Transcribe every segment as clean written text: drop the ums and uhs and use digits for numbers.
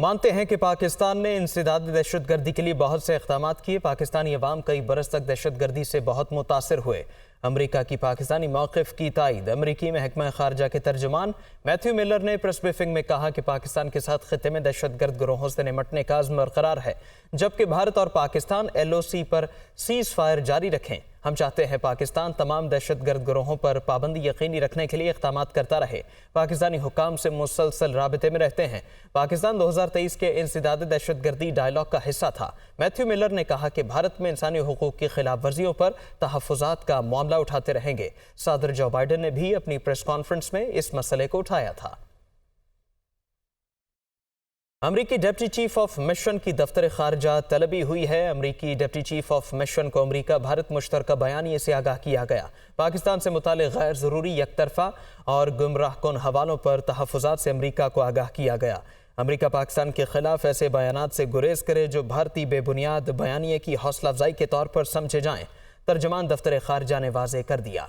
مانتے ہیں کہ پاکستان نے انسداد دہشت گردی کے لیے بہت سے اقدامات کیے۔ پاکستانی عوام کئی برس تک دہشت گردی سے بہت متاثر ہوئے۔ امریکہ کی پاکستانی موقف کی تائید۔ امریکی محکمہ خارجہ کے ترجمان میتھیو ملر نے پریس بریفنگ میں کہا کہ پاکستان کے ساتھ خطے میں دہشت گرد گروہوں سے نمٹنے کا عزم برقرار ہے، جبکہ بھارت اور پاکستان LOC پر سیز فائر جاری رکھیں۔ ہم چاہتے ہیں پاکستان تمام دہشت گرد گروہوں پر پابندی یقینی رکھنے کے لیے اقدامات کرتا رہے۔ پاکستانی حکام سے مسلسل رابطے میں رہتے ہیں۔ پاکستان 2023 کے انسداد دہشت گردی ڈائیلاگ کا حصہ تھا۔ میتھیو ملر نے کہا کہ بھارت میں انسانی حقوق کی خلاف ورزیوں پر تحفظات کا معاملہ اٹھاتے رہیں گے۔ صدر جو بائیڈن نے بھی اپنی پریس کانفرنس میں اس مسئلے کو اٹھایا تھا۔ امریکی ڈپٹی چیف آف مشن کی دفتر خارجہ طلبی ہوئی ہے۔ امریکی ڈپٹی چیف آف مشن کو امریکہ بھارت مشترکہ بیانیے سے آگاہ کیا گیا۔ پاکستان سے متعلق غیر ضروری یک طرفہ اور گمراہ کن حوالوں پر تحفظات سے امریکہ کو آگاہ کیا گیا۔ امریکہ پاکستان کے خلاف ایسے بیانات سے گریز کرے جو بھارتی بے بنیاد بیانیے کی حوصلہ افزائی کے طور پر سمجھے جائیں، ترجمان دفتر خارجہ نے واضح کر دیا۔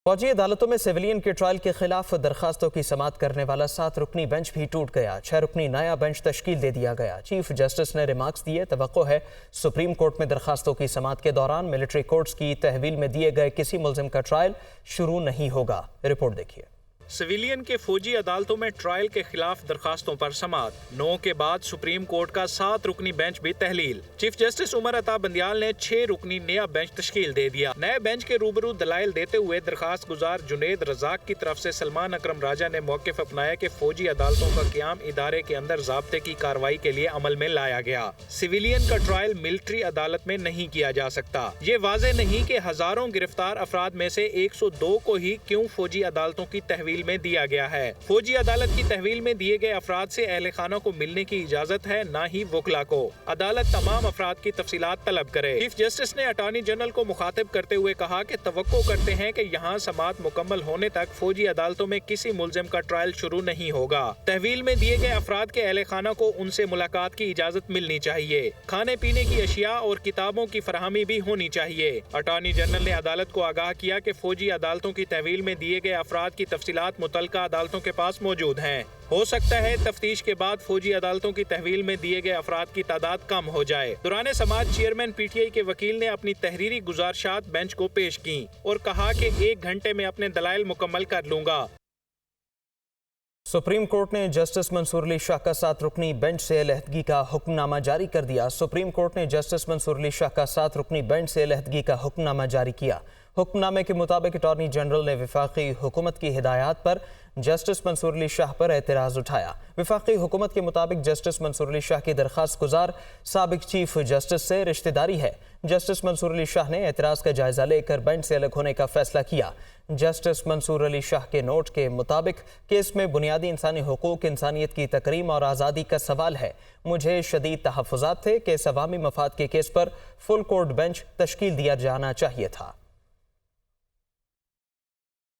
فوجی عدالتوں میں سیولین کے ٹرائل کے خلاف درخواستوں کی سماعت کرنے والا 7 رکنی بینچ بھی ٹوٹ گیا۔ 6 رکنی نیا بینچ تشکیل دے دیا گیا۔ چیف جسٹس نے ریمارکس دیے۔ توقع ہے سپریم کورٹ میں درخواستوں کی سماعت کے دوران ملٹری کورٹس کی تحویل میں دیے گئے کسی ملزم کا ٹرائل شروع نہیں ہوگا۔ رپورٹ دیکھیے۔ سویلین کے فوجی عدالتوں میں ٹرائل کے خلاف درخواستوں پر سماعت 9 کے بعد سپریم کورٹ کا 7 رکنی بینچ بھی تحلیل۔ چیف جسٹس عمر عطا بندیال نے 6 رکنی نیا بینچ تشکیل دے دیا۔ نئے بینچ کے روبرو دلائل دیتے ہوئے درخواست گزار جنید رزاق کی طرف سے سلمان اکرم راجہ نے موقف اپنایا کہ فوجی عدالتوں کا قیام ادارے کے اندر ضابطے کی کارروائی کے لیے عمل میں لایا گیا۔ سویلین کا ٹرائل ملٹری عدالت میں نہیں کیا جا سکتا۔ یہ واضح نہیں کہ ہزاروں گرفتار افراد میں سے 102 کو ہی کیوں فوجی عدالتوں کی تحویل میں دیا گیا ہے۔ فوجی عدالت کی تحویل میں دیے گئے افراد سے اہل خانہ کو ملنے کی اجازت ہے، نہ ہی وکلا کو۔ عدالت تمام افراد کی تفصیلات طلب کرے۔ چیف جسٹس نے اٹارنی جنرل کو مخاطب کرتے ہوئے کہا کہ توقع کرتے ہیں کہ یہاں سماعت مکمل ہونے تک فوجی عدالتوں میں کسی ملزم کا ٹرائل شروع نہیں ہوگا۔ تحویل میں دیے گئے افراد کے اہل خانہ کو ان سے ملاقات کی اجازت ملنی چاہیے۔ کھانے پینے کی اشیاء اور کتابوں کی فراہمی بھی ہونی چاہیے۔ اٹارنی جنرل نے عدالت کو آگاہ کیا کہ فوجی عدالتوں کی تحویل میں دیے گئے افراد کی تفصیلات متعلقہ عدالتوں کے پاس موجود ہیں۔ ہو سکتا ہے تفتیش کے بعد فوجی عدالتوں کی تحویل میں دیے گئے افراد کی تعداد کم ہو جائے۔ دوران سماعت چیئرمین PTI کے وکیل نے اپنی تحریری گزارشات بینچ کو پیش کیں اور کہا کہ 1 گھنٹے میں اپنے دلائل مکمل کر لوں گا۔ سپریم کورٹ نے جسٹس منصور علی شاہ کا 7 رکنی بینچ سے علیحدگی کا حکم نامہ جاری کر دیا۔ سپریم کورٹ نے جسٹس منصور علی شاہ کا 7 رکنی بینچ سے علیحدگی کا حکم نامہ جاری کیا۔ حکم نامے کے مطابق اٹارنی جنرل نے وفاقی حکومت کی ہدایات پر جسٹس منصور علی شاہ پر اعتراض اٹھایا۔ وفاقی حکومت کے مطابق جسٹس منصور علی شاہ کی درخواست گزار سابق چیف جسٹس سے رشتہ داری ہے۔ جسٹس منصور علی شاہ نے اعتراض کا جائزہ لے کر بینچ سے الگ ہونے کا فیصلہ کیا۔ جسٹس منصور علی شاہ کے نوٹ کے مطابق کیس میں بنیادی انسانی حقوق، انسانیت کی تکریم اور آزادی کا سوال ہے۔ مجھے شدید تحفظات تھے کہ اس عوامی مفاد کے کیس پر فل کورٹ بینچ تشکیل دیا جانا چاہیے تھا۔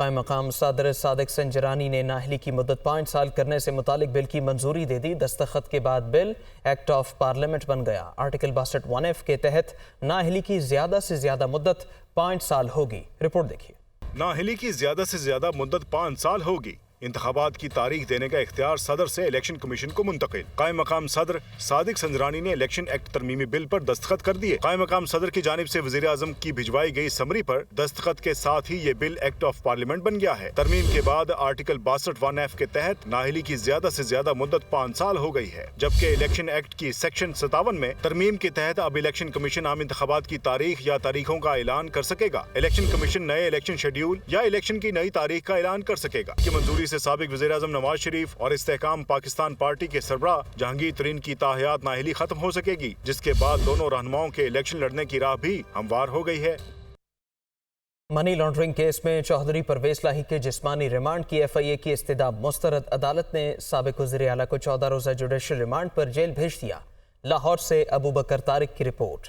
قائم مقام صدر صادق سنجرانی نے نااہلی کی مدت 5 سال کرنے سے متعلق بل کی منظوری دے دی۔ دستخط کے بعد بل ایکٹ آف پارلیمنٹ بن گیا۔ آرٹیکل 62(1)(f) کے تحت نااہلی کی زیادہ سے زیادہ مدت 5 سال ہوگی۔ رپورٹ دیکھیے۔ نااہلی کی زیادہ سے زیادہ مدت 5 سال ہوگی۔ انتخابات کی تاریخ دینے کا اختیار صدر سے الیکشن کمیشن کو منتقل۔ قائم مقام صدر صادق سنجرانی نے الیکشن ایکٹ ترمیمی بل پر دستخط کر دیے۔ قائم مقام صدر کی جانب سے وزیر اعظم کی بھجوائی گئی سمری پر دستخط کے ساتھ ہی یہ بل ایکٹ آف پارلیمنٹ بن گیا ہے۔ ترمیم کے بعد آرٹیکل 62(1)(f) کے تحت نااہلی کی زیادہ سے زیادہ مدت 5 سال ہو گئی ہے، جبکہ الیکشن ایکٹ کی سیکشن 57 میں ترمیم کے تحت اب الیکشن کمیشن عام انتخابات کی تاریخ یا تاریخوں کا اعلان کر سکے گا۔ الیکشن کمیشن نئے الیکشن شیڈیول یا الیکشن کی نئی تاریخ کا اعلان کر سکے گا۔ کی منظوری سے سابق وزیر اعظم نواز شریف اور استحکام پاکستان پارٹی کے سربراہ جہانگیر ترین کی تاحیات نااہلی ختم ہو سکے گی، جس کے بعد دونوں رہنماؤں کے الیکشن لڑنے کی راہ بھی ہموار ہو گئی ہے۔ منی لانڈرنگ کیس میں چوہدری پرویز لاہی کے جسمانی ریمانڈ کی FIA کی استدعا مسترد۔ عدالت نے سابق وزیر اعلیٰ کو 14 روزہ جوڈیشل ریمانڈ پر جیل بھیج دیا۔ لاہور سے ابوبکر طارق کی رپورٹ۔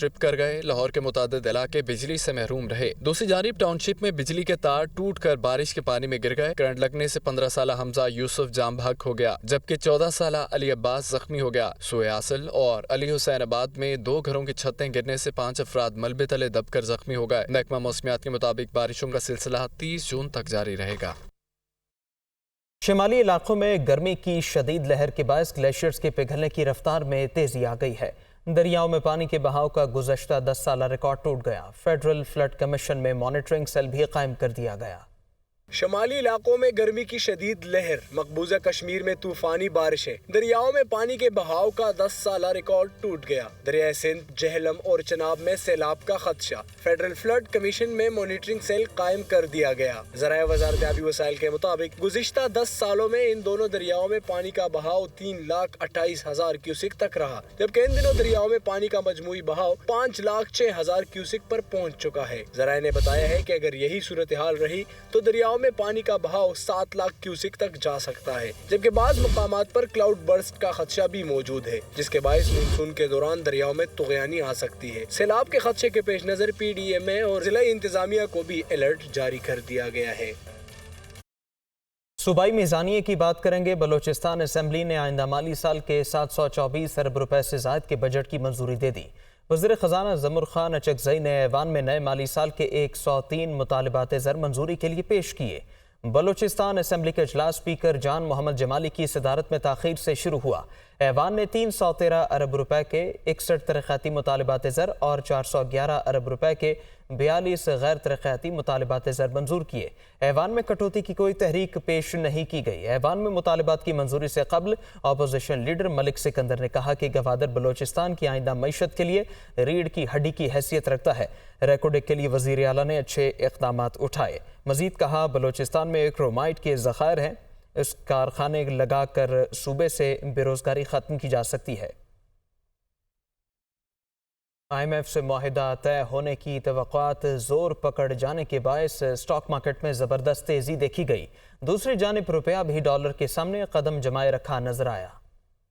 ٹرپ کر گئے. لاہور کے متعدد علاقے بجلی سے محروم رہے. دوسری جانب ٹاؤن شپ میں بجلی کے تار ٹوٹ کر بارش کے پانی میں گر گئے. کرنٹ لگنے سے 15 سالہ حمزہ یوسف جام بحق ہو گیا جبکہ 14 سالہ علی عباس زخمی ہو گیا. سوئے اصل اور علی حسین آباد میں 2 گھروں کی چھتیں گرنے سے 5 افراد ملبے تلے دب کر زخمی ہو گئے. محکمہ موسمیات کے مطابق بارشوں کا سلسلہ 30 جون تک جاری رہے گا. شمالی علاقوں میں گرمی کی شدید لہر کے باعث گلیشیئرز کے پگھلنے کی رفتار میں تیزی آ گئی ہے. دریاؤں میں پانی کے بہاؤ کا گزشتہ 10 سالہ ریکارڈ ٹوٹ گیا. فیڈرل فلڈ کمیشن میں مانیٹرنگ سیل بھی قائم کر دیا گیا. شمالی علاقوں میں گرمی کی شدید لہر، مقبوضہ کشمیر میں طوفانی بارشیں، دریاؤں میں پانی کے بہاؤ کا 10 سالہ ریکارڈ ٹوٹ گیا. دریائے سندھ، جہلم اور چناب میں سیلاب کا خدشہ. فیڈرل فلڈ کمیشن میں مانیٹرنگ سیل قائم کر دیا گیا. ذرائع وزارت آبی وسائل کے مطابق گزشتہ 10 سالوں میں ان دونوں دریاؤں میں پانی کا بہاؤ 3,28,000 کیوسک تک رہا، جبکہ ان دنوں دریاؤں میں پانی کا مجموعی بہاؤ 5,06,000 کیوسک پر پہنچ چکا ہے. ذرائع نے بتایا ہے کہ اگر یہی صورتحال رہی تو دریاؤں میں پانی کا بہاؤ 7 لاکھ کیوسک تک جا سکتا ہے، جبکہ بعض مقامات پر کلاؤڈ برسٹ کا خدشہ بھی موجود ہے، جس کے باعث مانسون کے دوران دریاؤں میں طغیانی آ سکتی ہے. سیلاب کے خدشے کے پیش نظر پی ڈی ایم اے اور ضلعی انتظامیہ کو بھی الرٹ جاری کر دیا گیا ہے. صوبائی میزانیے کی بات کریں گے. بلوچستان اسمبلی نے آئندہ مالی سال کے 724 ارب روپے سے زائد کے بجٹ کی منظوری دے دی. وزیر خزانہ ظمر خان اچکزئی نے ایوان میں نئے مالی سال کے 103 مطالبات زر منظوری کے لیے پیش کیے. بلوچستان اسمبلی کا اجلاس اسپیکر جان محمد جمالی کی صدارت میں تاخیر سے شروع ہوا. ایوان نے 313 ارب روپے کے 61 ترقیاتی مطالبات زر اور 411 ارب روپے کے 42 غیر ترقیاتی مطالبات زر منظور کیے. ایوان میں کٹوتی کی کوئی تحریک پیش نہیں کی گئی. ایوان میں مطالبات کی منظوری سے قبل اپوزیشن لیڈر ملک سکندر نے کہا کہ گوادر بلوچستان کی آئندہ معیشت کے لیے ریڑھ کی ہڈی کی حیثیت رکھتا ہے. ریکارڈنگ کے لیے وزیر اعلیٰ نے اچھے اقدامات اٹھائے. مزید کہا بلوچستان میں ایکرومائٹ کے ذخائر ہیں، اس کارخانے لگا کر صوبے سے بے روزگاری ختم کی جا سکتی ہے. IMF سے معاہدہ طے ہونے کی توقعات زور پکڑ جانے کے باعث اسٹاک مارکیٹ میں زبردست تیزی دیکھی گئی. دوسری جانب روپیہ بھی ڈالر کے سامنے قدم جمائے رکھا نظر آیا.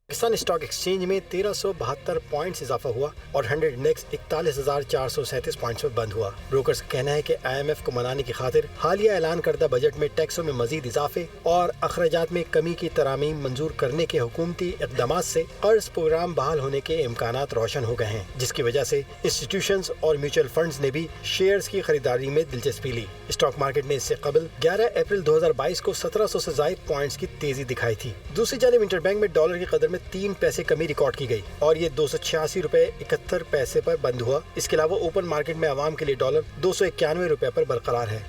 پاکستان اسٹاک ایکسچینج میں 1372 پوائنٹس اضافہ ہوا اور 100 انڈیکس 41,437 پوائنٹس پر بند ہوا. بروکرز کا کہنا ہے کہ IMF کو منانے کی خاطر حالیہ اعلان کردہ بجٹ میں ٹیکسوں میں مزید اضافے اور اخراجات میں کمی کی ترامیم منظور کرنے کے حکومتی اقدامات سے قرض پروگرام بحال ہونے کے امکانات روشن ہو گئے ہیں، جس کی وجہ سے انسٹیٹیوشنز اور میوچل فنڈز نے بھی شیئرز کی خریداری میں دلچسپی لی. اسٹاک مارکیٹ نے اس سے قبل 11 اپریل 2022 کو 1700 سے زائد پوائنٹس کی تیزی دکھائی تھی. دوسری جانب انٹر بینک میں ڈالر کی قدر میں 3 پیسے کمی ریکارڈ کی گئی اور یہ 286 روپے 71 پیسے پر بند ہوا. اس کے علاوہ اوپن مارکیٹ میں عوام کے لیے ڈالر 291 روپے پر برقرار ہے.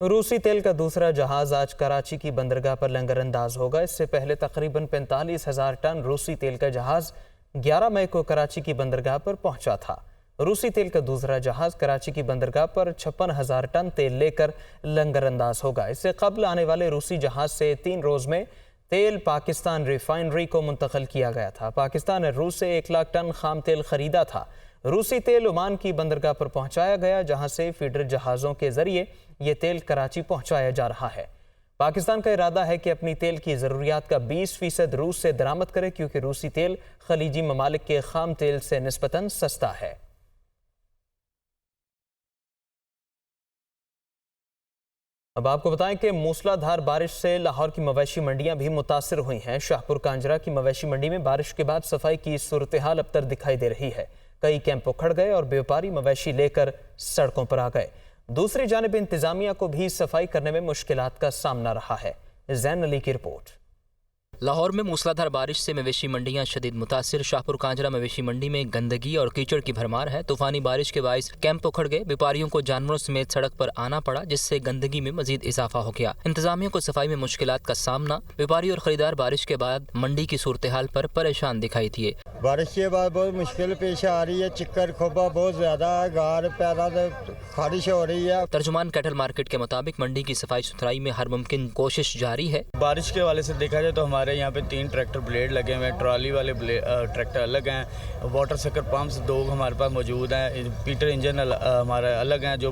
روسی تیل کا دوسرا جہاز آج کراچی کی بندرگاہ پر لنگر انداز ہوگا. اس سے پہلے تقریباً 45,000 ٹن روسی تیل کا جہاز 11 مئی کو کراچی کی بندرگاہ پر پہنچا تھا. روسی تیل کا دوسرا جہاز کراچی کی بندرگاہ پر 56,000 ٹن تیل لے کر لنگر انداز ہوگا. اس سے قبل آنے والے روسی جہاز سے 3 روز میں تیل پاکستان ریفائنری کو منتقل کیا گیا تھا. پاکستان نے روس سے 1 لاکھ ٹن خام تیل خریدا تھا. روسی تیل عمان کی بندرگاہ پر پہنچایا گیا، جہاں سے فیڈر جہازوں کے ذریعے یہ تیل کراچی پہنچایا جا رہا ہے. پاکستان کا ارادہ ہے کہ اپنی تیل کی ضروریات کا 20% روس سے درآمد کرے، کیونکہ روسی تیل خلیجی ممالک کے خام تیل سے نسبتاً سستا ہے. اب آپ کو بتائیں کہ موسلا دھار بارش سے لاہور کی مویشی منڈیاں بھی متاثر ہوئی ہیں. شاہپور کانجرا کی مویشی منڈی میں بارش کے بعد صفائی کی صورتحال ابتر دکھائی دے رہی ہے. کئی کیمپ اکھڑ گئے اور بیوپاری مویشی لے کر سڑکوں پر آ گئے. دوسری جانب انتظامیہ کو بھی صفائی کرنے میں مشکلات کا سامنا رہا ہے. زین علی کی رپورٹ. لاہور میں موسلادھار بارش سے مویشی منڈیاں شدید متاثر. شاہپور کانجرا مویشی منڈی میں گندگی اور کیچڑ کی بھرمار ہے. طوفانی بارش کے باعث کیمپ اکھڑ گئے. بیپاریوں کو جانوروں سمیت سڑک پر آنا پڑا، جس سے گندگی میں مزید اضافہ ہو گیا. انتظامیہ کو صفائی میں مشکلات کا سامنا. بیپاری اور خریدار بارش کے بعد منڈی کی صورتحال پر پریشان دکھائی دیے. بارش کے بعد بہت مشکل پیش آ رہی ہے. چکر کھوبا بہت زیادہ ہے، گار پیدا خارش ہو رہی ہے. ترجمان کیٹل مارکیٹ کے مطابق منڈی کی صفائی ستھرائی میں ہر ممکن کوشش جاری ہے. بارش کے حوالے سے دیکھا جائے تو ہمارے یہاں پہ 3 ٹریکٹر بلیڈ لگے ہوئے ہیں. ٹرالی والے ٹریکٹر الگ ہیں. واٹر سکر پمپس 2 ہمارے پاس موجود ہیں. پیٹر انجن ہمارا الگ ہیں جو